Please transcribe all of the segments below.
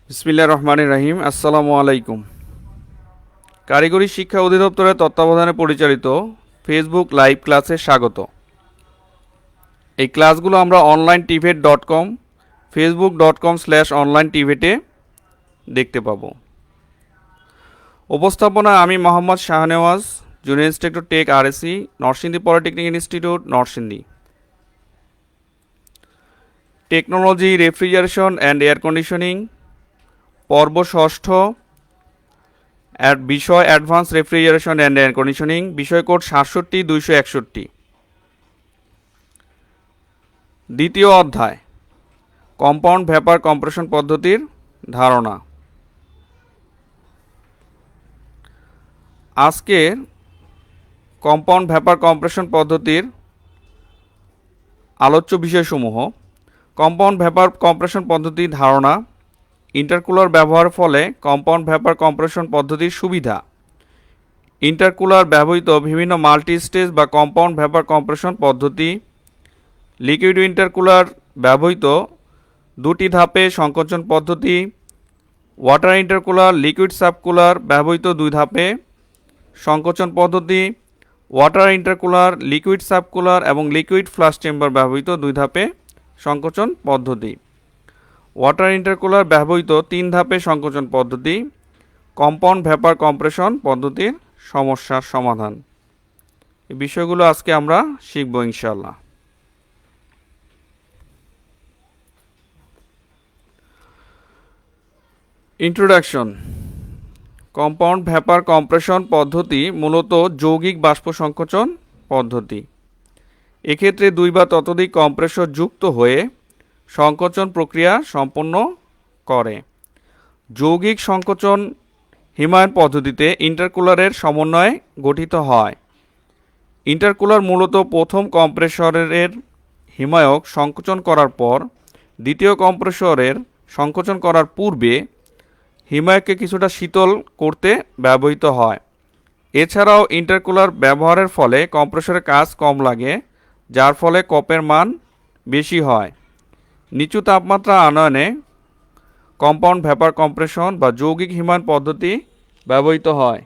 বিসমিল্লাহির রহমানির রহিম। আসসালামু আলাইকুম। কারিগরি শিক্ষা অধিদপ্তরের তত্ত্বাবধানে পরিচালিত ফেসবুক লাইভ ক্লাসে স্বাগত। এই ক্লাসগুলো আমরা onlinetivet.com facebook.com/onlinetivet দেখতে পাবো। উপস্থাপনা আমি Mohammad Shahnewaz, junior instructor tech RAC, Narsingdi polytechnic institute, Narsingdi. Technology, refrigeration and air conditioning, পর্ব ষষ্ঠ, বিষয় advance refrigeration and air conditioning, বিষয় কোড ৬৭-২৬১। দ্বিতীয় অধ্যায়, কম্পাউন্ড ভ্যাপার কম্প্রেশন পদ্ধতির ধারণা। আজকের কম্পাউন্ড ভ্যাপার কম্প্রেশন পদ্ধতির আলোচ্য বিষয়সমূহ: কম্পাউন্ড ভ্যাপার কম্প্রেশন পদ্ধতির ধারণা, ইন্টারকুলার ব্যবহারের ফলে কম্পাউন্ড ভ্যাপার কম্প্রেশন পদ্ধতির সুবিধা, ইন্টারকুলার ব্যবহৃত বিভিন্ন মাল্টি স্টেজ বা কম্পাউন্ড ভ্যাপার কম্প্রেশন পদ্ধতি, লিকুইড ইন্টারকুলার ব্যবহৃত দুটি ধাপে সংকোচন পদ্ধতি, ওয়াটার ইন্টারকুলার, লিকুইড সাবকুলার ব্যবহৃত দুই ধাপে সংকোচন পদ্ধতি, ওয়াটার ইন্টারকুলার, লিকুইড সাবকুলার এবং লিকুইড ফ্লাশ চেম্বার ব্যবহৃত দুই ধাপে সংকোচন পদ্ধতি, ওয়াটার ইন্টারকুলার ব্যবহৃত তিন ধাপে সংকোচন পদ্ধতি, কম্পাউন্ড ভ্যাপার কম্প্রেশন পদ্ধতির সমস্যার সমাধান। এই বিষয়গুলো আজকে আমরা শিখব ইনশাআল্লাহ। ইন্ট্রোডাকশন। কম্পাউন্ড ভ্যাপার কম্প্রেশন পদ্ধতি মূলত যৌগিক বাষ্প সংকোচন পদ্ধতি। এক্ষেত্রে দুই বা ততোধিক কম্প্রেসর যুক্ত হয়ে সংকোচন প্রক্রিয়া সম্পন্ন করে। যৌগিক সংকোচন হিমায়ন পদ্ধতিতে ইন্টারকুলারের সমন্বয়ে গঠিত হয়। ইন্টারকুলার মূলত প্রথম কম্প্রেসরের হিমায়ক সংকোচন করার পর দ্বিতীয় কম্প্রেসরের সংকোচন করার পূর্বে হিমায়ককে কিছুটা শীতল করতে ব্যবহৃত হয়। এছাড়াও ইন্টারকুলার ব্যবহারের ফলে কম্প্রেসরের কাজ কম লাগে, যার ফলে কপের মান বেশি হয়। নিচু তাপমাত্রা আনয়নে কম্পাউন্ড ভ্যাপার কম্প্রেশন বা যৌগিক হিমায়ন পদ্ধতি ব্যবহৃত হয়।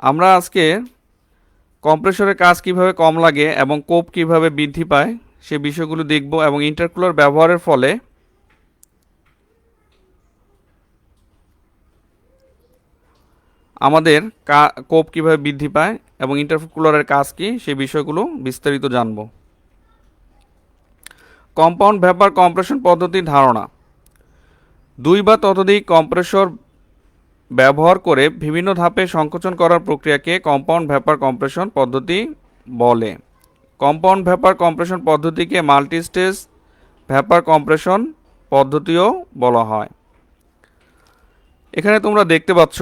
আমরা আজকে কম্প্রেসরের কাজ কিভাবে কম লাগে এবং কোপ কিভাবে বৃদ্ধি পায় সে বিষয়গুলো দেখব, এবং ইন্টারকুলার ব্যবহারের ফলে আমাদের কোপ কিভাবে বৃদ্ধি পায় এবং ইন্টারকুলারের কাজ কি সে বিষয়গুলো বিস্তারিত জানব। কম্পাউন্ড ভ্যাপার কম্প্রেশন পদ্ধতির ধারণা। দুই বা ততোধিক কম্প্রেসর ব্যবহার করে বিভিন্ন ধাপে সংকোচন করার প্রক্রিয়াকে কম্পাউন্ড ভ্যাপার কম্প্রেশন পদ্ধতি বলে। কম্পাউন্ড ভ্যাপার কম্প্রেশন পদ্ধতিকে মাল্টি স্টেজ ভ্যাপার কম্প্রেশন পদ্ধতিও বলা হয়। এখানে তোমরা দেখতে পাচ্ছ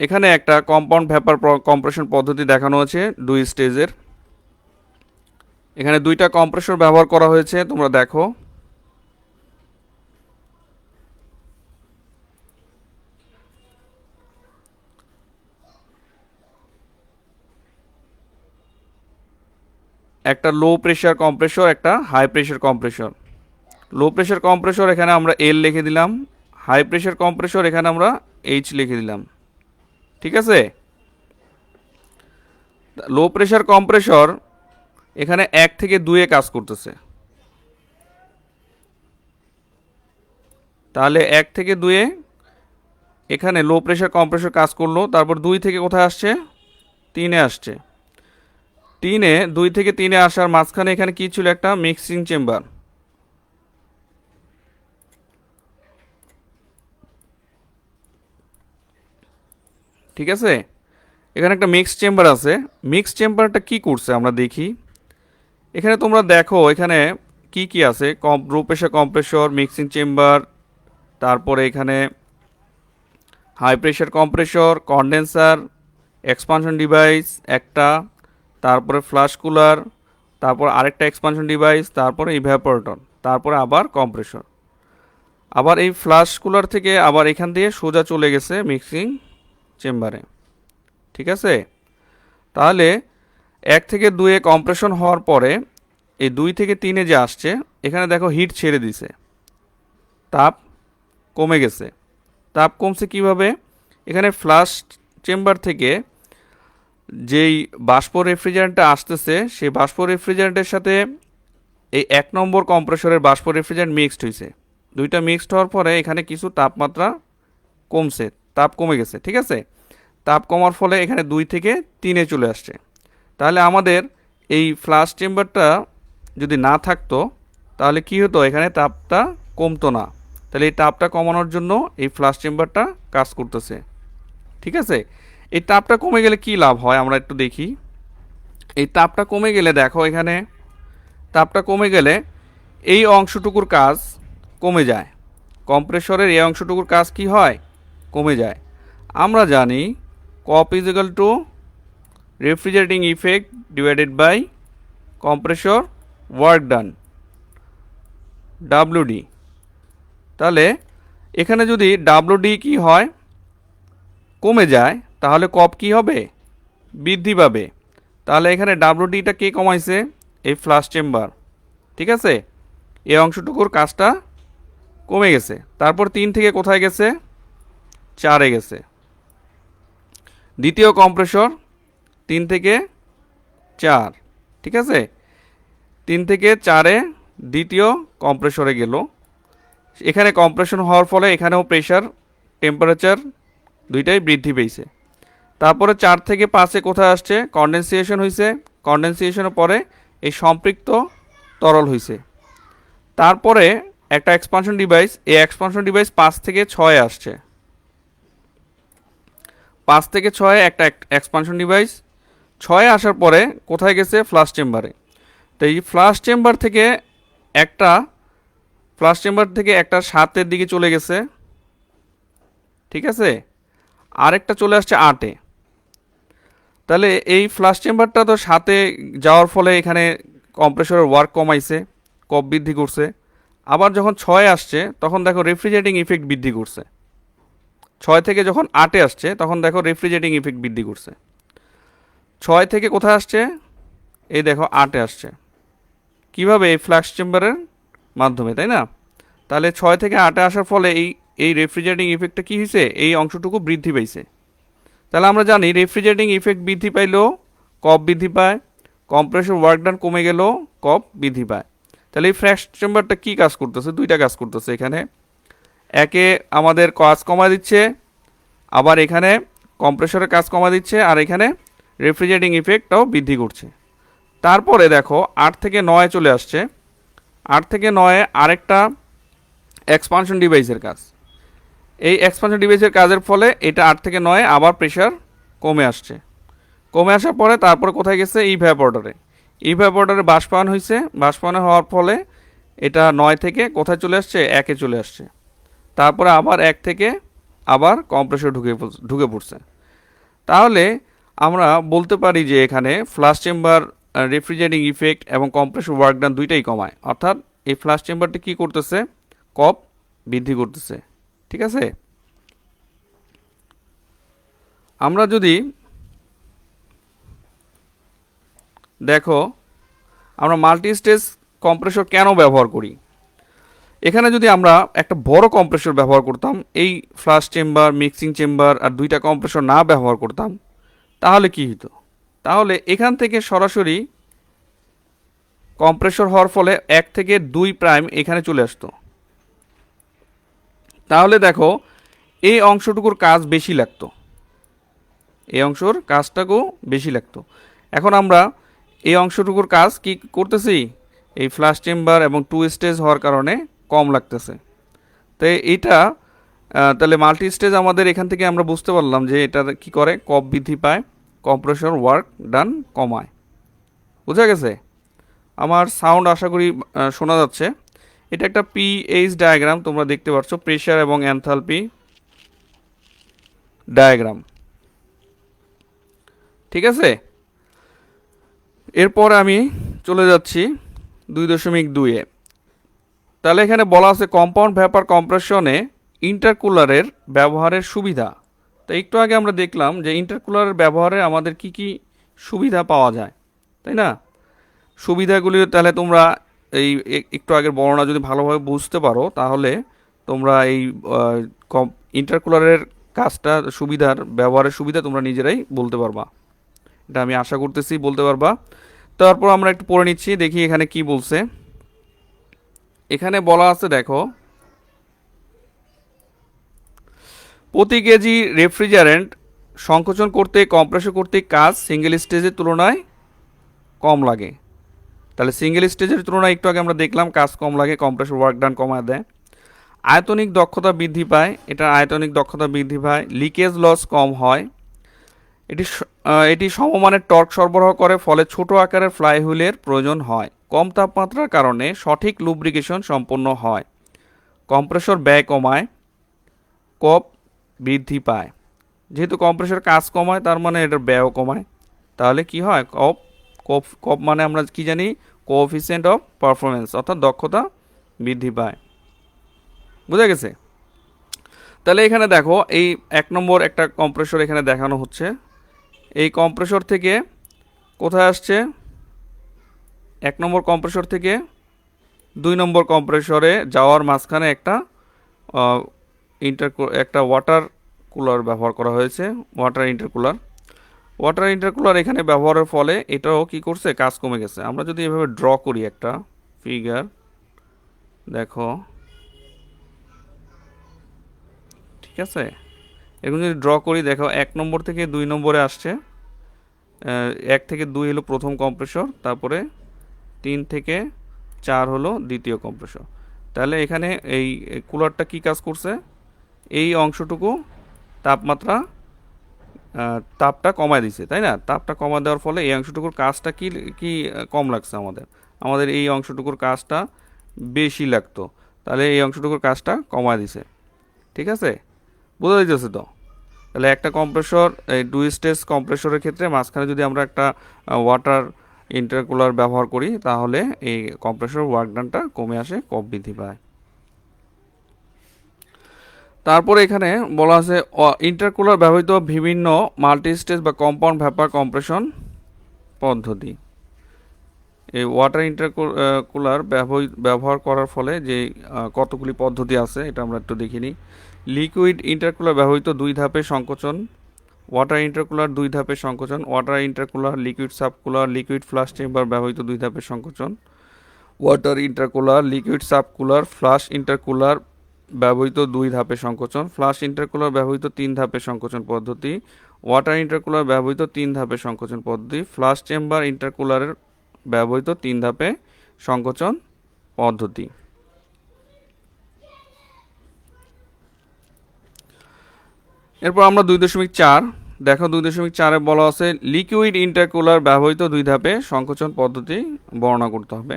এখানে একটা কম্পাউন্ড ভ্যাপার কম্প্রেশন পদ্ধতি দেখানো আছে দুই স্টেজের। এখানে দুইটা কম্প্রেসর ব্যবহার করা হয়েছে, তোমরা দেখো। একটা লো প্রেশার কম্প্রেসর, একটা high pressure compressor. Low pressure compressor এখানে আমরা এল লিখে দিলাম, হাই প্রেশার কম্প্রেসর এখানে আমরা এইচ লিখে দিলাম। ঠিক আছে। লো প্রেশার কম্প্রেসর এখানে 1 থেকে 2-এ কাজ করতেছে, তাহলে 1 থেকে 2-এ এখানে লো প্রেশার কম্প্রেসর কাজ করলো। তারপর 2 থেকে কোথায় আসছে? 3-এ আসছে। 2 থেকে 3-এ আসার মাঝখানে এখানে কি ছিল? একটা মিক্সিং চেম্বার। ঠিক আছে, এখানে একটা মিক্স চেম্বার আছে। মিক্স চেম্বারটা কি করছে আমরা দেখি। এখানে তোমরা দেখো এখানে কি কি আছে। Low pressure compressor, mixing chamber, তারপরে এখানে high pressure compressor, condenser, expansion device একটা, তারপরে ফ্লাশ কুলার, তারপর আরেকটা এক্সপানশন ডিভাইস, তারপরে ইভ্যাপোরেটর, তারপরে আবার কম্প্রেসর। আবার এই ফ্লাশ কুলার থেকে আবার এখান দিয়ে সোজা চলে গেছে মিক্সিং চেম্বারে। ঠিক আছে, তাহলে 1 থেকে 2-এ কম্প্রেশন হওয়ার পরে এই 2 থেকে 3-এ যে আসছে, এখানে দেখো হিট ছেড়ে দিছে, তাপ কমে গেছে। তাপ কমছে কিভাবে? এখানে ফ্লাশ চেম্বার থেকে যেই বাষ্প রেফ্রিজারেন্টটা আসতেছে, সেই বাষ্প রেফ্রিজারেন্টের সাথে এই 1 নম্বর কম্প্রেসরের বাষ্প রেফ্রিজারেন্ট মিক্সড হয়েছে। দুইটা মিক্সড হওয়ার পরে এখানে কিছু তাপমাত্রা কমছে, তাপ কমে গেছে। ঠিক আছে, তাপ কমার ফলে এখানে 2 থেকে 3-এ চলে আসছে। তাহলে আমাদের এই ফ্লাশ চেম্বারটা যদি না থাকতো তাহলে কি হতো? এখানে তাপটা কমতো না। তাহলে এই তাপটা কমানোর জন্য এই ফ্লাশ চেম্বারটা কাজ করতেছে। ঠিক আছে, এই তাপটা কমে গেলে কি লাভ হয় আমরা একটু দেখি। এই তাপটা কমে গেলে দেখো, এখানে তাপটা কমে গেলে এই অংশটুকুর কাজ কমে যায়। কম্প্রেসরের এই অংশটুকুর কাজ কি হয়? কমে যায়। আমরা জানি COP is equal to refrigerating effect divided by compressor work done, WD. তাহলে এখানে যদি ডাব্লিউডি কি হয়? কমে যায়, তাহলে কপ কি হবে? বৃদ্ধি পাবে। তাহলে এখানে ডাব্লিউডিটা কে কমাইছে? এই ফ্লাশ চেম্বার। ঠিক আছে, এই অংশটুকুর কাজটা কমে গেছে। তারপর 3 থেকে কোথায় গেছে? 4-এ গেছে। দ্বিতীয় কম্প্রেসর 3 থেকে 4। ঠিক আছে, 3 থেকে 4-এ দ্বিতীয় কম্প্রেসরে গেল। এখানে কম্প্রেশন হওয়ার ফলে এখানেও প্রেশার, টেম্পারেচার দুইটাই বৃদ্ধি পেয়েছে। তারপরে 4 থেকে 5-এ কোথায় আসছে? কনডেনসেশন হয়েছে। কনডেনসেশনের পরে এই সম্পৃক্ত তরল হয়েছে। তারপরে একটা এক্সপানশন ডিভাইস, এই এক্সপানশন ডিভাইস 5 থেকে 6-এ আসছে। 5 থেকে 6-এ একটা এক্সপানশন ডিভাইস, 6-এ আসার পরে কোথায় গেছে? ফ্লাশ চেম্বারে। তো এই ফ্লাশ চেম্বার থেকে একটা 7-এর দিকে চলে গেছে। ঠিক আছে, আরেকটা চলে আসছে 8-এ। তাহলে এই ফ্লাশ চেম্বারটা তো 7-এ যাওয়ার ফলে এখানে কম্প্রেসরের ওয়ার্ক কমাইছে, কপ বৃদ্ধি করছে। আবার যখন 6-এ আসছে তখন দেখো রেফ্রিজারেটিং ইফেক্ট বৃদ্ধি করছে। 6 থেকে যখন 8-এ আসছে তখন দেখো রেফ্রিজারেটিং ইফেক্ট বৃদ্ধি করছে। 6 থেকে কোথায় আসছে? এই দেখো 8-এ আসছে। কিভাবে? এই ফ্লাশ চেম্বারের মাধ্যমে, তাই না? তাহলে 6 থেকে 8-এ আসার ফলে এই রেফ্রিজারেটিং ইফেক্টটা কী হয়েছে? এই অংশটুকু বৃদ্ধি পাইছে। তাহলে আমরা জানি রেফ্রিজারেটিং ইফেক্ট বৃদ্ধি পাইলেও কপ বৃদ্ধি পায়, কম্প্রেসর ওয়ার্ক ডান কমে গেলেও কপ বৃদ্ধি পায়। তাহলে এই ফ্লাশ চেম্বারটা কী কাজ করতেছে? দুইটা কাজ করতেছে। এখানে একে আমাদের কাজ কমা দিচ্ছে, আবার এখানে কম্প্রেসরের কাজ কমা দিচ্ছে, আর এখানে রেফ্রিজারেটিং ইফেক্টটাও বৃদ্ধি করছে। তারপরে দেখো 8 থেকে 9-এ চলে আসছে। 8 থেকে 9-এ আরেকটা এক্সপানশন ডিভাইসের কাজ। এই এক্সপানশন ডিভাইসের কাজের ফলে এটা 8 থেকে 9-এ আবার প্রেশার কমে আসছে। কমে আসার পরে তারপরে কোথায় গেছে? ইভ্যাপোরেটরে। ইভ্যাপোরেটরে বাষ্পায়ন হয়েছে। বাষ্পায়ন হওয়ার ফলে এটা 9 থেকে কোথায় চলে আসছে? 1-এ চলে আসছে। তারপরে আবার 1 থেকে আবার কম্প্রেসর ঢুকে পড়ছে। তাহলে আমরা বলতে পারি যে এখানে ফ্লাশ চেম্বার রেফ্রিজারেটিং ইফেক্ট এবং কম্প্রেসর ওয়ার্ক ডান দুইটাই কমায়। অর্থাৎ এই ফ্লাশ চেম্বারটি কী করতেছে? কপ বৃদ্ধি করতেছে। ঠিক আছে, আমরা যদি দেখো আমরা মাল্টি স্টেজ কম্প্রেসর কেন ব্যবহার করি। এখানে যদি আমরা একটা বড় কম্প্রেসর ব্যবহার করতাম, এই ফ্লাশ চেম্বার, মিক্সিং চেম্বার আর দুইটা কম্প্রেসর না ব্যবহার করতাম, তাহলে কি হতো? তাহলে এখান থেকে সরাসরি কম্প্রেসর হওয়ার ফলে 1 থেকে 2 প্রাইম এখানে চলে আসতো। তাহলে দেখো এই অংশটুকুর কাজ বেশি লাগতো, এই অংশর কাজটাকেও বেশি লাগতো। এখন আমরা এই অংশটুকুর কাজ কি করতেছি? এই ফ্লাশ চেম্বার এবং 2 স্টেজ হওয়ার কারণে কম লাগতেছে। তো এইটা তাহলে মাল্টি স্টেজ আমাদের এখান থেকে আমরা বুঝতে পারলাম যে এটা কি করে? কপ বৃদ্ধি পায়, কম্প্রেসর ওয়ার্ক ডান কমায়। বুঝা গেছে? আমার সাউন্ড আশা করি শোনা যাচ্ছে। এটা একটা পিএইচ ডায়াগ্রাম তোমরা দেখতে পাচ্ছ, প্রেশার এবং এনথালপি ডায়াগ্রাম। ঠিক আছে, এরপর আমি চলে যাচ্ছি 2.2-এ। তাহলে এখানে বলা আছে কম্পাউন্ড ভ্যাপার কম্প্রেশনে ইন্টারকুলারের ব্যবহারের সুবিধা। তো একটু আগে আমরা দেখলাম যে ইন্টারকুলারের ব্যবহারে আমাদের কি কি সুবিধা পাওয়া যায়, তাই না? সুবিধাগুলি তাহলে তোমরা এই একটু আগের বর্ণনা যদি ভালোভাবে বুঝতে পারো তাহলে তোমরা এই ইন্টারকুলারের কাজটা সুবিধার ব্যবহারের সুবিধা তোমরা নিজেরাই বলতে পারবা, এটা আমি আশা করতেছি বলতে পারবা। তারপর আমরা একটু পড়ে নিচ্ছি, দেখি এখানে কি বলছে। এখানে বলা আছে দেখো, প্রতি কেজি রেফ্রিজারেন্ট সংকোচন করতে কম্প্রেসর করতে কাজ সিঙ্গেল স্টেজের তুলনায় কম লাগে। তাহলে সিঙ্গেল স্টেজের তুলনায় একটু আগে আমরা দেখলাম কাজ কম লাগে, কম্প্রেসর ওয়ার্ক ডান কমায় দেয়। আয়তনিক দক্ষতা বৃদ্ধি পায়, এটা আয়তনিক দক্ষতা বৃদ্ধি পায়। লিকেজ লস কম হয়। এটি সমমানের টর্ক সরবরাহ করে, ফলে ছোট আকারের ফ্লাইহুইলের প্রয়োজন হয়। কম তাপমাত্রার কারণে সঠিক লুব্রিকেশন সম্পন্ন হয়। কম্প্রেসর ব্যয় কমায়, কপ বৃদ্ধি পায়। যেহেতু কম্প্রেসর কাজ কমায় তার মানে এটার ব্যয়ও কমায়। তাহলে কি হয়, কপ কপ কপ মানে আমরা কি জানি, কোএফিসিয়েন্ট অফ পারফরমেন্স, অর্থাৎ দক্ষতা বৃদ্ধি পায়। বুঝা গেছে? তাহলে এখানে দেখো এই 1 নম্বর একটা কম্প্রেসর এখানে দেখানো হচ্ছে। এই কম্প্রেসর থেকে কোথায় আসছে, 1 নম্বর কম্প্রেসর থেকে 2 নম্বর কম্প্রেসরে যাওয়ার মাঝখানে একটা একটা ওয়াটার কুলার ব্যবহার করা হয়েছে, ওয়াটার ইন্টারকুলার। ওয়াটার ইন্টারকুলার এখানে ব্যবহারের ফলে এটাও কি করছে, কাজ কমে গেছে। আমরা যদি এভাবে ড্র করি একটা ফিগার, দেখো ঠিক আছে, এখন যদি ড্র করি দেখো 1 নম্বর থেকে 2 নম্বরে আসছে। 1 থেকে 2 হলো প্রথম কম্প্রেসর, তারপরে 3 থেকে 4 হলো দ্বিতীয় কম্প্রেসর। তাহলে এখানে এই কুলারটা কি কাজ করছে, এই অংশটুকু তাপমাত্রা তাপটা কমায় দিছে, তাই না? তাপটা কমায় দেওয়ার ফলে এই অংশটুকুর কাজটা কি কি কম লাগছে আমাদের এই অংশটুকুর কাজটা বেশি লাগতো, তাহলে এই অংশটুকুর কাজটা কমায় দিছে। ঠিক আছে, বোঝা যাচ্ছে তো? তাহলে একটা কম্প্রেসর, এই 2 স্টেজ কম্প্রেসরের ক্ষেত্রে মাঝখানে যদি আমরা একটা ওয়াটার ইন্টারকুলার ব্যবহার করি তাহলে এই কম্প্রেসর ওয়ার্ক ডানটা কমে আসে, কপ বৃদ্ধি পায়। তারপরে এখানে বলা আছে ইন্টারকুলার ব্যবহৃত বিভিন্ন মাল্টি স্টেজ বা কম্পাউন্ড ভ্যাপার কম্প্রেশন পদ্ধতি। এই ওয়াটার ইন্টারকুলার ব্যবহার করার ফলে যে কতগুলি পদ্ধতি আছে এটা আমরা একটু দেখিনি। লিকুইড ইন্টারকুলার ব্যবহৃত 2 ধাপে সংকোচন। ওয়াটার ইন্টারকুলার 2 ধাপে সংকোচন। Water intercooler, liquid subcooler, liquid flash chamber ব্যবহৃত 2 ধাপে সংকোচন। Water intercooler, liquid subcooler, flash intercooler ব্যবহৃত 2 ধাপে সংকোচন। ফ্লাশ ইন্টারকুলার ব্যবহৃত 3 ধাপে সংকোচন পদ্ধতি। ওয়াটার ইন্টারকুলার ব্যবহৃত 3 ধাপে সংকোচন পদ্ধতি। ফ্লাশ চেম্বার ইন্টারকুলারের ব্যবহৃত 3 ধাপে সংকোচন পদ্ধতি। এরপর আমরা 2.4 দেখো, 2.4-এ বলা আছে লিকুইড ইন্টারকুলার ব্যবহৃত 2 ধাপে সংকোচন পদ্ধতি বর্ণনা করতে হবে।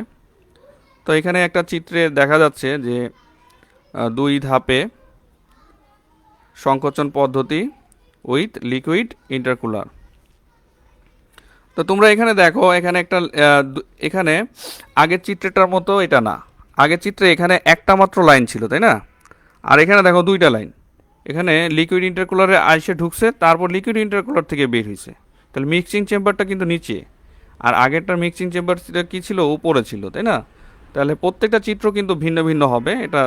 তো এখানে একটা চিত্রে দেখা যাচ্ছে যে 2 ধাপে সংকোচন পদ্ধতি উইথ লিকুইড ইন্টারকুলার। তো তোমরা এখানে দেখো, এখানে একটা এখানে আগের চিত্রটার মতো এটা না। আগের চিত্রে এখানে একটা মাত্র লাইন ছিল, তাই না? আর এখানে দেখো 2টা লাইন। এখানে লিকুইড ইন্টারকুলারে আইসে ঢুকছে, তারপর লিকুইড ইন্টারকুলার থেকে বের হয়েছে। তাহলে মিক্সিং চেম্বারটা কিন্তু নিচে, আর আগেরটার মিক্সিং চেম্বার কি ছিল, উপরে ছিল, তাই না? তাহলে প্রত্যেকটা চিত্র কিন্তু ভিন্ন ভিন্ন হবে, এটা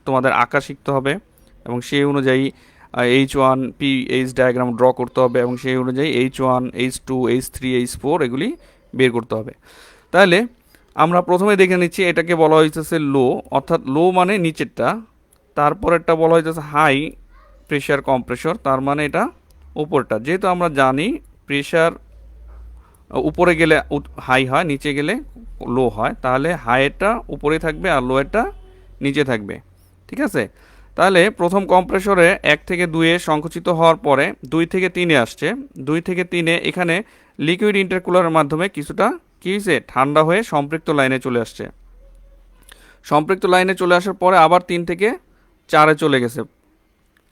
তোমাদের আঁকা শিখতে হবে এবং সেই অনুযায়ী H1 pH ডায়াগ্রাম ড্র করতে হবে এবং সেই অনুযায়ী H1 H2 H3 H4 এগুলি বের করতে হবে। তাহলে আমরা প্রথমে দেখে নিচ্ছি, এটাকে বলা হয়েছে লো, অর্থাৎ লো মানে নিচেরটা। তারপরেরটা বলা হয়েছে হাই প্রেশার কম্প্রেসর, তার মানে এটা উপরটা। যেহেতু আমরা জানি প্রেশার উপরে গেলে হাই হয়, নিচে গেলে লো হয়, তাহলে হাইয়েরটা উপরে থাকবে আর লোয়েরটা নিচে থাকবে। ঠিক আছে, তাহলে প্রথম কম্প্রেসরে 1 থেকে 2-এ সংকুচিত হওয়ার পরে 2 থেকে 3-এ আসছে। 2 থেকে 3-এ এখানে লিকুইড ইন্টারকুলারের মাধ্যমে কিছুটা কী হয়েছে, ঠান্ডা হয়ে সম্পৃক্ত লাইনে চলে আসছে। সম্পৃক্ত লাইনে চলে আসার পরে আবার 3 থেকে 4-এ চলে গেছে,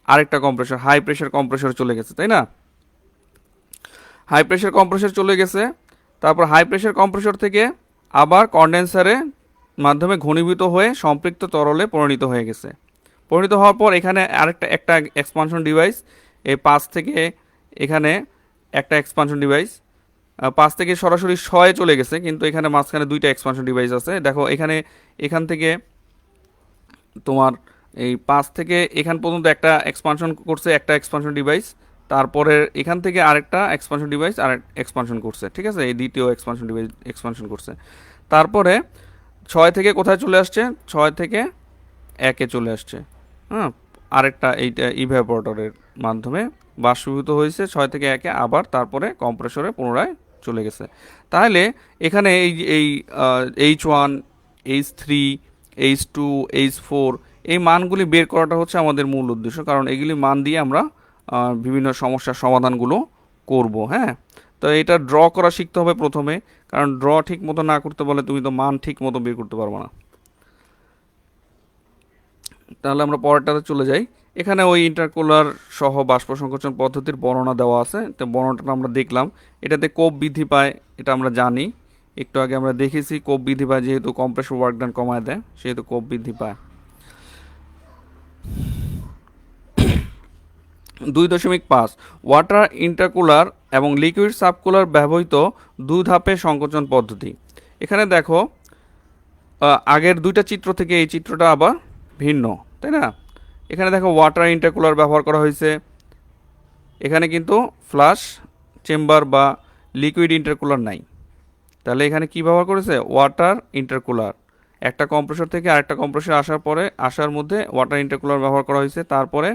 আরেকটা কম্প্রেসর হাই প্রেশার কম্প্রেসর চলে গেছে, তাই না? হাই প্রেশার কম্প্রেসর চলে গেছে, তারপর হাই প্রেশার কম্প্রেসর থেকে আবার কন্ডেন্সারের মাধ্যমে ঘনীভূত হয়ে সম্পৃক্ত তরলে পরিণত হয়ে গেছে। পরিণত হওয়ার পর এখানে একটা এক্সপানশন ডিভাইস, এই 5 থেকে এখানে একটা এক্সপানশন ডিভাইস, 5 থেকে সরাসরি 6-এ চলে গেছে, কিন্তু এখানে মাঝখানে দুইটা এক্সপানশন ডিভাইস আছে। দেখো এখান থেকে তোমার এই 5 থেকে এখান পর্যন্ত একটা এক্সপানশন করছে, একটা এক্সপানশন ডিভাইস, তারপরে এখান থেকে আরেকটা এক্সপানশন ডিভাইস আর এক্সপানশন করছে, ঠিক আছে, এই দ্বিতীয় এক্সপানশন ডিভাইস এক্সপানশন করছে। তারপরে 6 থেকে কোথায় চলে আসছে, 6 থেকে 1-এ চলে আসছে। হ্যাঁ, আরেকটা এইটা ইভ্যাপোরেটরের মাধ্যমে বাষ্পীভূত হয়েছে 6 থেকে 1-এ, আবার তারপরে কম্প্রেসরে পুনরায় চলে গেছে। তাহলে এখানে এই H1, H3, H2, H4 এই মানগুলি বের করাটা হচ্ছে আমাদের মূল উদ্দেশ্য, কারণ এগুলি মান দিয়ে আমরা বিভিন্ন সমস্যার সমাধানগুলো করব। হ্যাঁ, তো এটা ড্র করা শিখতে হবে প্রথমে, কারণ ড্র ঠিক মতো না করতে বলে তুমি তো মান ঠিক মতো বের করতে পারবে না। তাহলে আমরা পরেরটাতে চলে যাই। এখানে ওই ইন্টারকুলার সহ বাষ্প সংকোচন পদ্ধতির বর্ণনা দেওয়া আছে, তো বর্ণনাটা আমরা দেখলাম। এটাতে কোপ বৃদ্ধি পায়, এটা আমরা জানি, একটু আগে আমরা দেখেছি কোপ বৃদ্ধি পায়, যেহেতু কম্প্রেসর ওয়ার্ক ডান কমায় দেয় সেহেতু কোপ বৃদ্ধি পায়। 2.5 ওয়াটার ইন্টারকুলার এবং লিকুইড সাবকুলার ব্যবহৃত 2 ধাপের সংকোচন পদ্ধতি। এখানে দেখো আগের দুইটা চিত্র থেকে এই চিত্রটা আবার ভিন্ন, তাই না? এখানে দেখো ওয়াটার ইন্টারকুলার ব্যবহার করা হয়েছে, এখানে কিন্তু ফ্লাশ চেম্বার বা লিকুইড ইন্টারকুলার নাই। তাহলে এখানে কি ব্যবহার করেছে, ওয়াটার ইন্টারকুলার। একটা কম্প্রেসর থেকে আরেকটা কম্প্রেসর আসার মধ্যে ওয়াটার ইন্টারকুলার ব্যবহার করা হয়েছে, তারপরে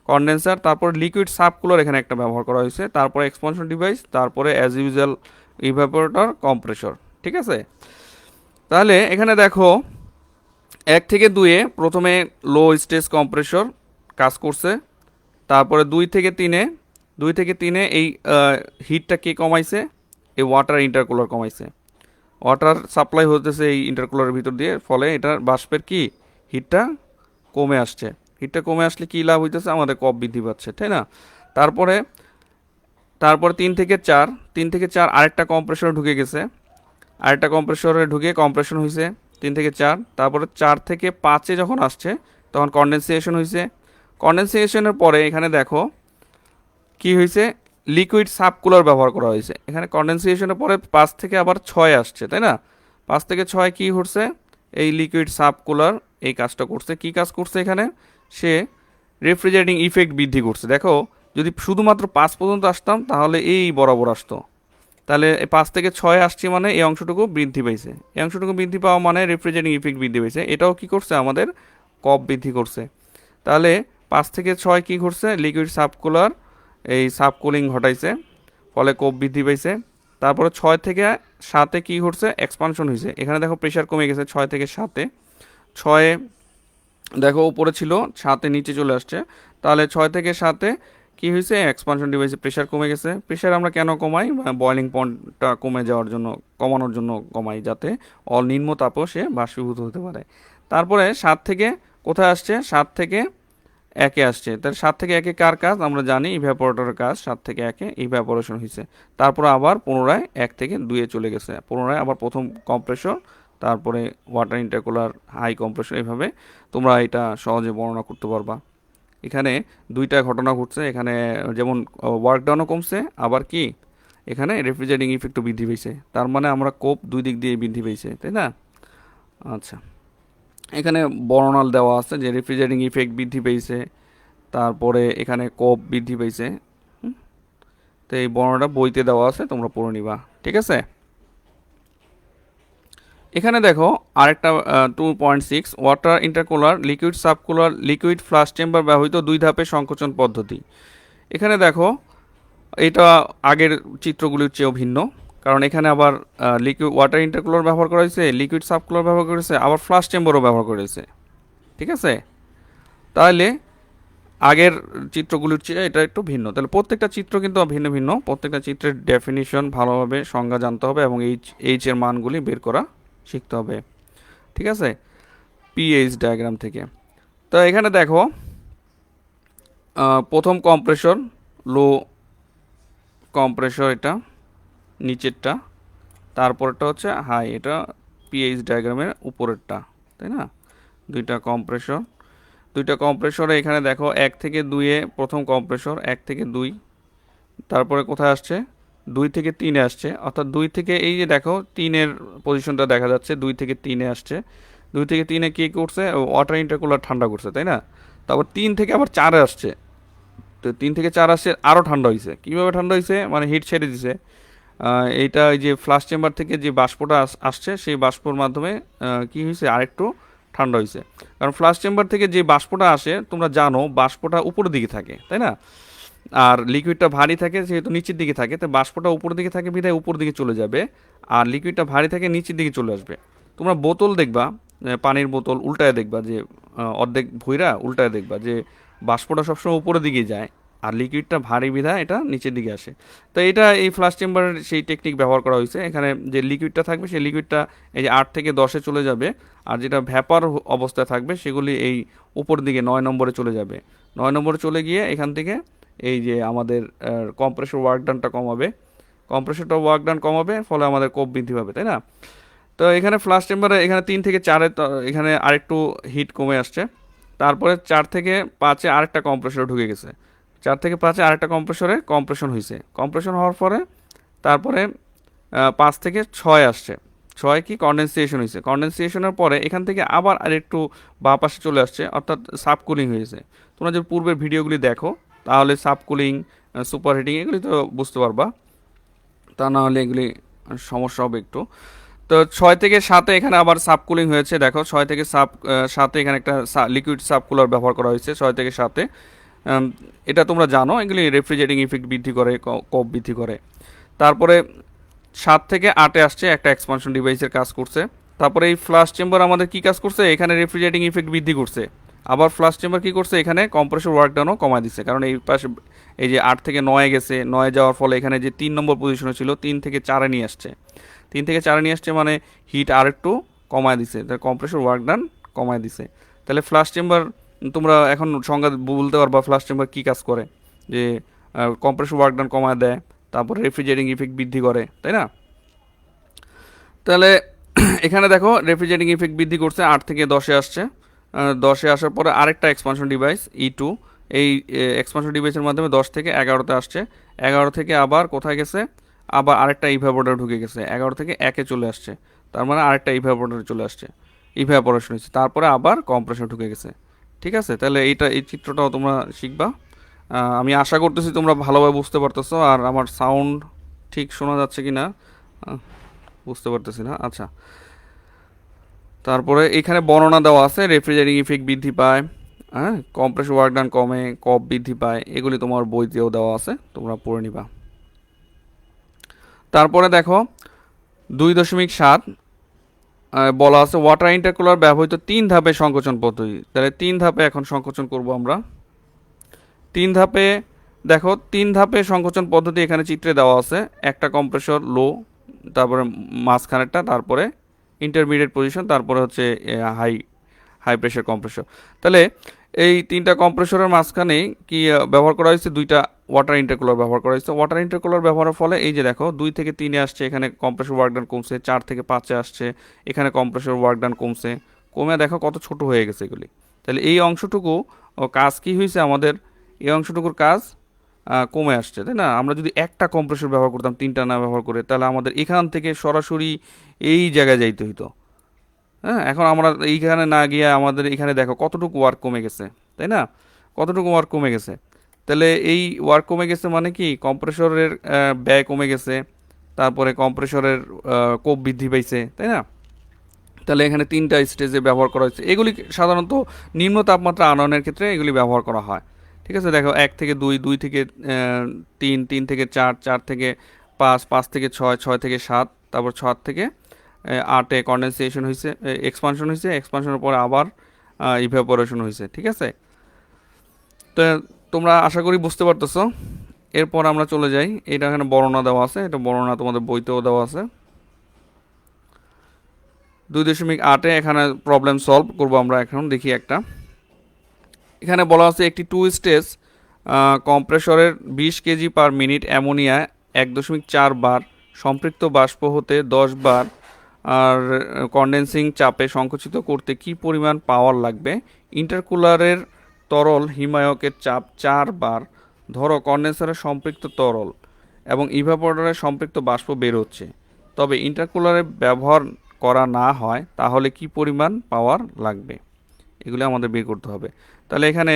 কন্ডেন্সার, তারপরে লিকুইড সাবকুলার এখানে একটা ব্যবহার করা হয়েছে, তারপরে এক্সপানশন ডিভাইস, তারপরে অ্যাজ ইউজুয়াল ইভাপোরেটর কম্প্রেসর। ঠিক আছে, তাহলে এখানে দেখো 1 থেকে 2-এ প্রথমে লো স্টেজ কম্প্রেসর কাজ করছে, তারপরে 2 থেকে 3-এ এই হিটটা কে কমাইছে, এই ওয়াটার ইন্টারকুলার কমাইছে। ওয়াটার সাপ্লাই হতেছে এই ইন্টারকুলারের ভিতর দিয়ে, ফলে এটার বাষ্পের কি হিটটা কমে আসছে। হিটটা কমে আসলে কি লাভ হইতেছে, আমাদের কপ বৃদ্ধি পাচ্ছে, তাই না? তারপরে 3 থেকে 4 আরেকটা কম্প্রেসরে ঢুকে গেছে, আরেকটা কম্প্রেসরে ঢুকে কম্প্রেশন হয়েছে 3 থেকে 4। তারপরে 4 থেকে 5-এ যখন আসছে তখন কন্ডেনসেশন হয়েছে। কন্ডেনসেশনের পরে এখানে দেখো কি হয়েছে, লিকুইড সাবকুলার ব্যবহার করা হয়েছে। এখানে কন্ডেনসেশনের পরে 5 থেকে আবার 6 আসছে, তাই না? 5 থেকে 6 কি করছে, এই লিকুইড সাবকুলার এই কাজটা করছে। কি কাজ করছে এখানে, সে রেফ্রিজারেটিং ইফেক্ট বৃদ্ধি করছে। দেখো যদি শুধুমাত্র 5 পর্যন্ত আসতাম তাহলে এই বরাবর আসতো, তাহলে 5 থেকে 6 আসছে মানে এই অংশটুকু বৃদ্ধি পাইছে, এই অংশটুকু বৃদ্ধি পাওয়া মানে রেফ্রিজারেটিং ইফেক্ট বৃদ্ধি পাইছে, এটাও কি করছে, আমাদের কপ বৃদ্ধি করছে। তাহলে 5 থেকে 6 কি করছে, লিকুইড সাবকুলার এই সাবকুলিং ঘটাইছে, ফলে কোপ বৃদ্ধি পাইছে। তারপরে 6 থেকে 7-এ কি করছে, এক্সপানশন হয়েছে। এখানে দেখো প্রেশার কমে গেছে 6 থেকে 7-এ, 6-এ দেখো উপরে ছিল, 7-এ নিচে চলে আসছে। তাহলে 6 থেকে 7-এ কি হয়েছে, এক্সপানশন ডিভাইসে প্রেশার কমে গেছে। প্রেশার আমরা কেন কমাই, বয়লিং পয়েন্টটা কমে যাওয়ার জন্য, কমানোর জন্য কমাই, যাতে নিম্ন তাপও সে বাষ্পীভূত হতে পারে। তারপরে 7 থেকে কোথায় আসছে, 7 থেকে 1-এ আসছে। তাহলে 7 থেকে 1-এ কার কাজ আমরা জানি, ইভ্যাপোরেটরের কাজ। 7 থেকে 1-এ ইভ্যাপোরেশন হয়েছে, তারপর আবার পুনরায় 1 থেকে 2-এ চলে গেছে, পুনরায় আবার প্রথম কম্প্রেসর, তারপরে ওয়াটার ইন্টারকুলার, হাই কম্প্রেসর। এইভাবে তোমরা এটা সহজে বর্ণনা করতে পারবা। এখানে দুইটা ঘটনা ঘটছে, এখানে যেমন ওয়ার্ক ডাউনও কমছে, আবার কি এখানে রেফ্রিজারেটিং ইফেক্টও বৃদ্ধি পেয়েছে। তার মানে আমরা কোপ দুই দিক দিয়ে বৃদ্ধি পেয়েছে, তাই না? আচ্ছা, এখানে বর্ণনাল দেওয়া আছে যে রেফ্রিজারেটিং ইফেক্ট বৃদ্ধি পেয়েছে, তারপরে এখানে কোপ বৃদ্ধি পেয়েছে। তো এই বর্ণনাটা বইতে দেওয়া আছে, তোমরা পড়ে নিবা, ঠিক আছে? এখানে দেখো আরেকটা 2.6 water intercooler, liquid subcooler, liquid flash chamber ব্যবহৃত 2 ধাপের সংকোচন পদ্ধতি। এখানে দেখো এটা আগের চিত্রগুলির চেয়েও ভিন্ন, কারণ এখানে আবার লিকুইড ওয়াটার ইন্টারকুলার ব্যবহার করা হয়েছে, লিকুইড সাবকুলার ব্যবহার করেছে, আবার ফ্লাশ চেম্বারও ব্যবহার করেছে, ঠিক আছে? তাহলে আগের চিত্রগুলির চেয়ে এটা একটু ভিন্ন। তাহলে প্রত্যেকটা চিত্র কিন্তু ভিন্ন ভিন্ন, প্রত্যেকটা চিত্রের ডেফিনিশন ভালোভাবে সংজ্ঞা জানতে হবে এবং এইচ এর মানগুলি বের করা শিখতে হবে, ঠিক আছে, পিএইচ ডায়াগ্রাম থেকে। তো এখানে দেখো প্রথম কম্প্রেসর, লো কম্প্রেসর, এটা নিচেরটা, তারপরটা হচ্ছে হাই, এটা পিএইচ ডায়াগ্রামের উপরেরটা, তাই না? দুইটা কম্প্রেসরে এখানে দেখো 1 থেকে 2-এ প্রথম কম্প্রেসর, 1 থেকে 2, তারপরে কোথায় আসছে 2 থেকে 3-এ আসছে, অর্থাৎ 2 থেকে এই যে দেখো 3-এর পজিশনটা দেখা যাচ্ছে, 2 থেকে 3-এ আসছে, 2 থেকে 3-এ কি করছে, ওয়াটার ইন্টারকুলার ঠান্ডা করছে, তাই না? তারপর 3 থেকে আবার 4-এ আসছে, তো 3 থেকে 4 আসছে আরও ঠান্ডা হয়েছে। কীভাবে ঠান্ডা হয়েছে, মানে হিট ছেড়ে দিছে। এইটা এই যে ফ্লাশ চেম্বার থেকে যে বাষ্পটা আসছে সেই বাষ্পর মাধ্যমে কি হয়েছে, আরেকটু ঠান্ডা হয়েছে। কারণ ফ্লাশ চেম্বার থেকে যে বাষ্পটা আসে তোমরা জানো বাষ্পটা উপরের দিকে থাকে, তাই না? আর লিকুইডটা ভারী থাকে যেহেতু নিচের দিকে থাকে, তো বাষ্পটা উপরের দিকে থাকে বিধায় উপর দিকে চলে যাবে, আর লিকুইডটা ভারী থাকে নিচের দিকে চলে আসবে। তোমরা বোতল দেখবা, পানির বোতল উল্টায় দেখবা যে অর্ধেক ভইরা উল্টায় দেখবা যে বাষ্পটা সবসময় উপরের দিকে যায়, আর লিকুইডটা ভারী বিধায় এটা নিচের দিকে আসে। তো এটা এই ফ্লাশ চেম্বারের সেই টেকনিক ব্যবহার করা হয়েছে। এখানে যে লিকুইডটা থাকবে সেই লিকুইডটা এই যে 8 থেকে 10-এ চলে যাবে, আর যেটা ভ্যাপার অবস্থায় থাকবে সেগুলি এই উপর দিকে 9 নম্বরে চলে যাবে। 9 নম্বরে চলে গিয়ে এখান থেকে এই যে আমাদের কম্প্রেসর ওয়ার্ক ডানটা কমাবে, কম্প্রেসরটা ওয়ার্ক ডান কমাবে, ফলে আমাদের কোপ বৃদ্ধি পাবে, তাই না? তো এখানে ফ্লাশ চেম্বারে এখানে 3 থেকে 4-এ এখানে আরেকটু হিট কমে আসছে। তারপরে 4 থেকে 5-এ আরেকটা কম্প্রেসর ঢুকে গেছে, 4 থেকে 5-এ আরেকটা কম্প্রেসরে কম্প্রেশন হয়েছে। কম্প্রেশন হওয়ার পরে তারপরে 5 থেকে 6 আসছে, 6 কি কন্ডেন্সেশন হয়েছে। কন্ডেন্সেশনের পরে এখান থেকে আবার আরেকটু বাঁ পাশে চলে আসছে, অর্থাৎ সাবকুলিং হয়েছে। তোমরা যদি পূর্বের ভিডিওগুলি দেখো তাহলে সাবকুলিং, সুপার হিটিং এগুলি তো বুঝতে পারবা, তা না হলে এগুলি সমস্যা হবে একটু। তো 6 থেকে 7-এ এখানে আবার সাবকুলিং হয়েছে, দেখো 6 থেকে 7-এ এখানে একটা লিকুইড সাবকুলার ব্যবহার করা হয়েছে 6 থেকে 7-এ। এটা তোমরা জানো, এগুলি রেফ্রিজারেটিং ইফেক্ট বৃদ্ধি করে, কপ বৃদ্ধি করে। তারপরে 7 থেকে 8-এ আসছে, একটা এক্সপানশন ডিভাইসের কাজ করছে। তারপরে এই ফ্লাশ চেম্বার আমাদের কি কাজ করছে, এখানে রেফ্রিজারেটিং ইফেক্ট বৃদ্ধি করছে। আবার ফ্লাশ চেম্বার কি করছে, এখানে কম্প্রেসর ওয়ার্ক ডাউনও কমায় দিচ্ছে, কারণ এই পাশে এই যে 8 থেকে 9-এ গেছে, 9-এ যাওয়ার ফলে এখানে যে 3 নম্বর পজিশনে ছিল 3 থেকে 4-এ নিয়ে আসছে, 3 থেকে 4-এ নিয়ে আসছে, মানে হিট আর একটু কমায় দিছে, তাহলে কম্প্রেসর ওয়ার্ক ডান কমায় দিছে। তাহলে ফ্লাশ চেম্বার তোমরা এখন সংজ্ঞা বলতে পারবা ফ্লাশ চেম্বার কী কাজ করে, যে কম্প্রেসর ওয়ার্ক ডান কমায় দেয়, তারপরে রেফ্রিজারেটিং ইফেক্ট বৃদ্ধি করে, তাই না? তাহলে এখানে দেখো রেফ্রিজারেটিং ইফেক্ট বৃদ্ধি করছে, 8 থেকে 10-এ আসছে। 10-এ আসার পরে আরেকটা এক্সপানশন ডিভাইস E2, এই এক্সপানশন ডিভাইসের মাধ্যমে 10 থেকে 11-তে আসছে। 11 থেকে আবার কোথায় গেছে, আবার আরেকটা ইভ্যাপোরেটর ঢুকে গেছে, 11 থেকে 1-এ চলে আসছে, তার মানে আরেকটা ইভ্যাপোরেটর চলে আসছে, ইভ্যাপোরেশন হয়েছে, তারপরে আবার কম্প্রেশন ঢুকে গেছে। ঠিক আছে, তাহলে এই চিত্রটাও তোমরা শিখবা। আমি আশা করতেছি তোমরা ভালোভাবে বুঝতে পারতেছো। আর আমার সাউন্ড ঠিক শোনা যাচ্ছে কি না বুঝতে পারতেছি না। আচ্ছা, তারপরে এখানে বর্ণনা দেওয়া আছে, রেফ্রিজারেটিং ইফেক্ট বৃদ্ধি পায়, হ্যাঁ, কম্প্রেসর ওয়ার্ক ডান কমে, কপ বৃদ্ধি পায়, এগুলি তোমার বইতেও দেওয়া আছে, তোমরা পড়ে নিবা। তারপরে দেখো 2.7 বলা আছে ওয়াটার ইন্টারকুলার ব্যবহৃত 3 ধাপে সংকোচন পদ্ধতি। তাহলে 3 ধাপে এখন সংকোচন করব আমরা। 3 ধাপে দেখো, 3 ধাপে সংকোচন পদ্ধতি এখানে চিত্রে দেওয়া আছে। একটা কম্প্রেসর লো, তারপরে মাঝখানেরটা, তারপরে ইন্টারমিডিয়েট পজিশন, তারপরে হচ্ছে হাই হাই প্রেশার কম্প্রেসর। তাহলে এই 3টা কম্প্রেসরের মাঝখানে কি ব্যবহার করা হয়েছে, 2টা ওয়াটার ইন্টারকুলার ব্যবহার করা হয়েছে। ওয়াটার ইন্টারকুলার ব্যবহারের ফলে এই যে দেখো 2 থেকে 3-এ আসছে, এখানে কম্প্রেসর ওয়ার্ক ডান কমছে, 4 থেকে 5-এ আসছে, এখানে কম্প্রেসর ওয়ার্ক ডান কমছে, কমে দেখো কত ছোট হয়ে গেছে এগুলি। তাহলে এই অংশটুকু কাজ কি হয়েছে আমাদের, এই অংশটুকুর কাজ কমে আসছে, তাই না? আমরা যদি একটা কম্প্রেসর ব্যবহার করতাম 3টা না ব্যবহার করে, তাহলে আমাদের এখান থেকে সরাসরি এই জায়গায় যাইতে হইতো। হ্যাঁ, এখন আমরা এইখানে না গিয়ে আমাদের এখানে দেখো কতটুকু ওয়ার্ক কমে গেছে, তাই না? কতটুকু ওয়ার্ক কমে গেছে। তাহলে এই ওয়ার্ক কমে গেছে মানে কি, কম্প্রেসরের ব্যয় কমে গেছে, তারপরে কম্প্রেসরের কোপ বৃদ্ধি পাইছে, তাই না? তাহলে এখানে 3টা স্টেজে ব্যবহার করা হয়েছে। এগুলি সাধারণত নিম্ন তাপমাত্রা আনয়নের ক্ষেত্রে এগুলি ব্যবহার করা হয়। ঠিক আছে, দেখো 1 থেকে 2, 2 থেকে 3, 3 থেকে 4, 4 থেকে 5, 5 থেকে 6, 6 থেকে 7, তারপর 6 থেকে 8-এ কন্ডেনসেশন হয়েছে, এক্সপানশন হয়েছে, এক্সপানশনের পরে আবার ইভ্যাপোরেশন হয়েছে। ঠিক আছে, তো তোমরা আশা করি বুঝতে পারতেছো। এরপর আমরা চলে যাই, এটা এখানে বর্ণনা দেওয়া আছে, এটা বর্ণনা তোমাদের বইতেও দেওয়া আছে। 2.8-এ এখানে প্রবলেম সলভ করবো আমরা। এখন দেখি একটা, এখানে বলা আছে একটি 2 স্টেজ কম্প্রেসরের 20 KG per minute ammonia 1.4 bar সম্পৃক্ত বাষ্প হতে 10 বার আর কন্ডেন্সিং চাপে সংকুচিত করতে কি পরিমাণ পাওয়ার লাগবে? ইন্টারকুলারের তরল হিমায়কের চাপ 4 বার। ধরো কন্ডেন্সারের সম্পৃক্ত তরল এবং ইভাপোরেটরের সম্পৃক্ত বাষ্প বের হচ্ছে, তবে ইন্টারকুলারে ব্যবহার করা না হয় তাহলে কি পরিমাণ পাওয়ার লাগবে? এগুলো আমাদের বের করতে হবে। তাহলে এখানে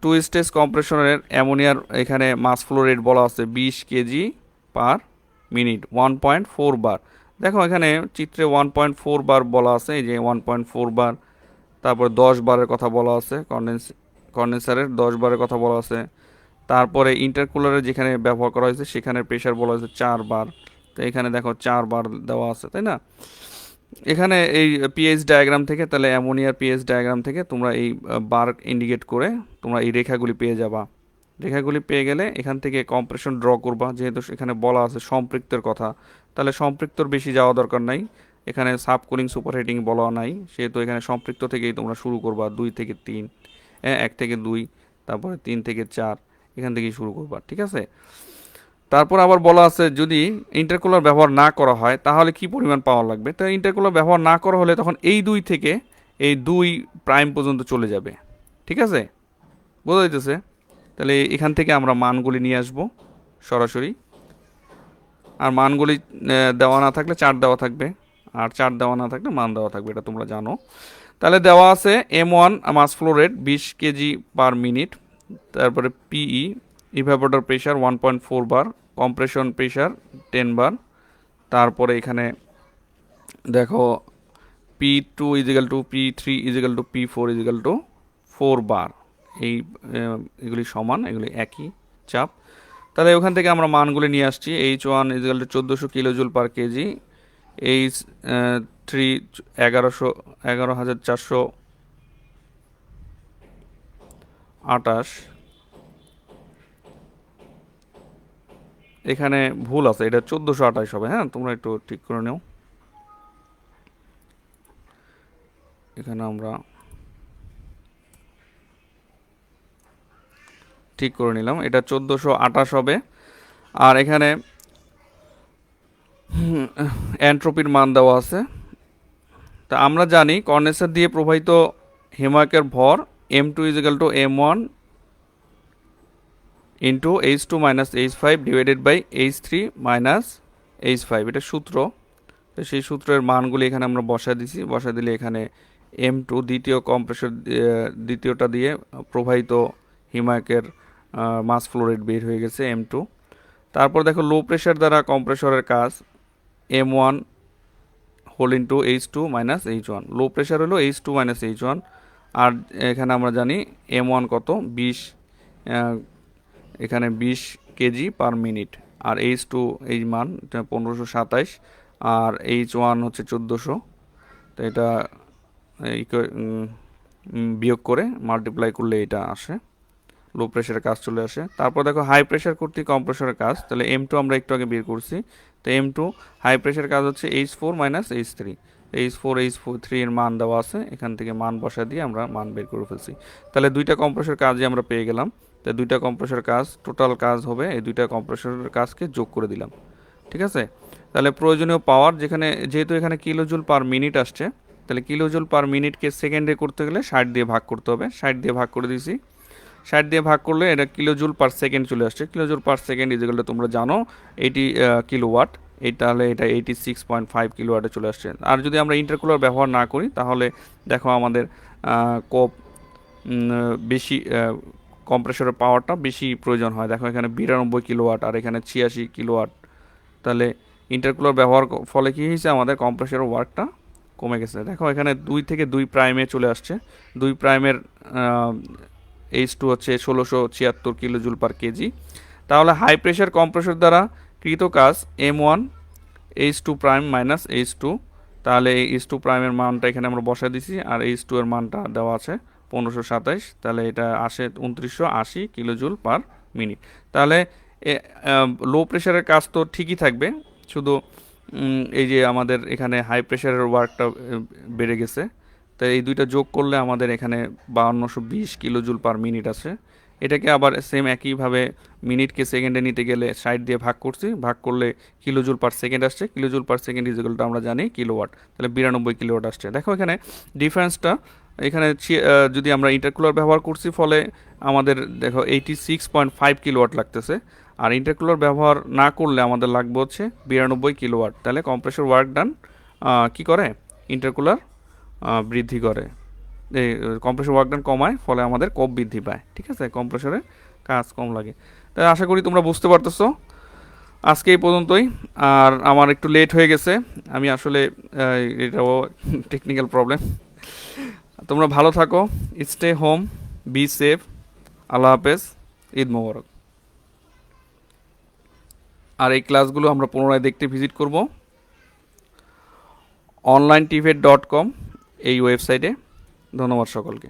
টু স্টেজ কম্প্রেশনের অ্যামোনিয়ার এখানে মাস ফ্লো রেট বলা আছে 20 কেজি পার মিনিট 1.4 বার। দেখো এখানে চিত্রে 1.4 বার বলা আছে, এই যে 1.4 বার। তারপর 10 বারের কথা বলা আছে, কন্ডেন্সারের 10 বারের কথা বলা আছে। তারপরে ইন্টারকুলারে যেখানে ব্যবহার করা হয়েছে সেখানে প্রেশার বলা হয়েছে 4 বার। তো এখানে দেখো 4 বার দেওয়া আছে, তাই না? এখানে এই পিএইচ ডায়াগ্রাম থেকে, তাহলে অ্যামোনিয়ার পিএইচ ডায়াগ্রাম থেকে তোমরা এই বার ইন্ডিকেট করে তোমরা এই রেখাগুলি পেয়ে যাবা। রেখাগুলি পেয়ে গেলে এখান থেকে কম্প্রেশন ড্র করবা, যেহেতু এখানে বলা আছে সম্পৃক্তের কথা, তাহলে সম্পৃক্তর বেশি যাওয়া দরকার নাই। এখানে সাব কুলিং সুপার হিটিং বলা নাই, সেহেতু এখানে সম্পৃক্ত থেকেই তোমরা শুরু করবা, 2 থেকে 3, 1 থেকে 2, তারপরে 3 থেকে 4, এখান থেকেই শুরু করবা, ঠিক আছে? তারপর আবার বলা আছে যদি ইন্টারকুলার ব্যবহার না করা হয় তাহলে কি পরিমাণ পাওয়ার লাগবে। তো ইন্টারকুলার ব্যবহার না করা হলে তখন এই 2 থেকে এই 2 প্রাইম পর্যন্ত চলে যাবে, ঠিক আছে? বোঝা যাইতেছে? তাহলে এখান থেকে আমরা মানগুলি নিয়ে আসব সরাসরি। আর মানগুলি দেওয়া না থাকলে 4 দেওয়া থাকবে, আর 4 দেওয়া না থাকলে মান দেওয়া থাকবে, এটা তোমরা জানো। তাহলে দেওয়া আছে M1 mass flow rate 20 KG per minute, তারপরে PE evaporator pressure 1.4 bar, compression pressure 10 bar. তারপরে এখানে দেখো P2 equal to P3 equal to P4 equal to 4 bar. এই এগুলি সমান, এগুলি একই চাপ। তাহলে ওখান থেকে আমরা মানগুলি নিয়ে আসছি। H1 equal to 1400 kilojoule per KG, H3 11,428। এখানে ভুল আছে, এটা 1428 হবে, হ্যাঁ তোমরা একটু ঠিক করে নাও। এখানে আমরা ঠিক করে নিলাম, এটা 1428 হবে। আর এখানে এন্ট্রপির মান দেওয়া আছে। তা আমরা জানি কন্ডেন্সার দিয়ে প্রবাহিত হিমায়কের ভর M2 equal to M1 into H2 minus H5 divided by H3 minus H5, এটা সূত্র। তো সেই সূত্রের মানগুলি এখানে আমরা বসায় দিছি, বসায় দিলে এখানে M2 দ্বিতীয় কম্প্রেসর, দ্বিতীয়টা দিয়ে প্রবাহিত হিমায়কের মাস ফ্লো রেট বের হয়ে গেছে M2। তারপর দেখো লো প্রেশার দ্বারা কম্প্রেসরের কাজ M1 whole into H2 minus H1, low pressure হলো H2 মাইনাস H1। আর এখানে আমরা জানি M1 কত 20, এখানে 20 কেজি পার মিনিট। আর H2 এই মান 1527, আর H1 হচ্ছে 1400। তো এটা বিয়োগ করে মাল্টিপ্লাই করলে এটা আসে, লো প্রেশারের কাজ চলে আসে। তারপর দেখো হাই প্রেশার কর্তৃক কম্প্রেসরের কাজ, তাহলে M2 আমরা একটু আগে বের করছি। তো M2 হাই প্রেশার কাজ হচ্ছে H4 মাইনাস H3, H3 এর মান দেওয়া আছে, এখান থেকে মান বসা দিয়ে আমরা মান বের করে ফেলছি। তাহলে দুইটা কম্প্রেসর কাজই আমরা পেয়ে গেলাম। তো দুইটা কম্প্রেসর কাজ টোটাল কাজ হবে, এই দুইটা কম্প্রেসরের কাজকে যোগ করে দিলাম, ঠিক আছে? তাহলে প্রয়োজনীয় পাওয়ার, যেখানে যেহেতু এখানে কিলোজুল পার মিনিট আসছে, তাহলে কিলোজুল পার মিনিটকে সেকেন্ডে করতে গেলে 60 দিয়ে ভাগ করতে হবে। 60 দিয়ে ভাগ করে দিয়েছি, 60 দিয়ে ভাগ করলে এটা কিলোজুল পার সেকেন্ড চলে আসছে। Kilojoule per second equal to তোমরা জানো 80 কিলোওয়াট, এই তাহলে এটা 86.5 কিলোওয়াটে চলে আসছে। আর যদি আমরা ইন্টারকুলার ব্যবহার না করি তাহলে দেখো আমাদের কোপ বেশি কম্প্রেসরের পাওয়ারটা বেশি প্রয়োজন হয়। দেখো এখানে 92 কিলোওয়াট আর এখানে 86 কিলোওয়াট। তাহলে ইন্টারকুলার ব্যবহার ফলে কী হয়েছে, আমাদের কম্প্রেসরের ওয়ার্কটা কমে গেছে। দেখো এখানে 2 থেকে 2 প্রাইমে চলে আসছে। 2 প্রাইমের H2 হচ্ছে 1676 কিলোজুল পার কেজি। তাহলে হাই প্রেশার কম্প্রেসর দ্বারা কৃত কাজ M1 H2 prime minus H2, তাহলে এই H2 প্রাইমের মানটা এখানে আমরা বসায় দিছি, আর H2 এর মানটা দেওয়া আছে 1527, তাহলে এটা আসে 2980 কিলোজুল পার মিনিট। তাহলে লো প্রেশারের কাজ তো ঠিকই থাকবে, শুধু এই যে আমাদের এখানে হাই প্রেশারের ওয়ার্কটা বেড়ে গেছে। তাই এই দুইটা যোগ করলে আমাদের এখানে 5220 কিলোজুল পার মিনিট আছে। এটাকে আবার সেম একইভাবে মিনিটকে সেকেন্ডে নিতে গেলে 60 দিয়ে ভাগ করছি, ভাগ করলে কিলোজুল পার সেকেন্ড আসছে, kilojoule per second is equal two আমরা জানি কিলোওয়াট, তাহলে 92 কিলোওয়াট আসছে। দেখো এখানে ডিফারেন্সটা, এখানে যদি আমরা ইন্টারকুলার ব্যবহার করছি ফলে আমাদের দেখো 86.5 কিলোওয়াট লাগতেছে, আর ইন্টারকুলার ব্যবহার না করলে আমাদের লাগবে হচ্ছে 92 কিলোওয়াট। তাহলে কম্প্রেসর ওয়ার্ক ডান কি করে, ইন্টারকুলার বৃদ্ধি করে, এই কম্প্রেসর ওয়ার্ক ডান কমায়, ফলে আমাদের কোপ বৃদ্ধি পায়। ঠিক আছে, কম্প্রেসরে কাজ কম লাগে। তাই আশা করি তোমরা বুঝতে পারতেছো। আজকে এই পর্যন্তই, আর আমার একটু লেট হয়ে গেছে, আমি আসলে এটাও টেকনিক্যাল প্রবলেম। তোমরা ভালো থাকো, স্টে হোম, বি সেফ, আল্লাহ হাফেজ, ঈদ মোবারক। আর এই ক্লাসগুলো আমরা পুনরায় দেখতে ভিজিট করব onlinetivet.com এই ওয়েবসাইটে। ধন্যবাদ সকলকে।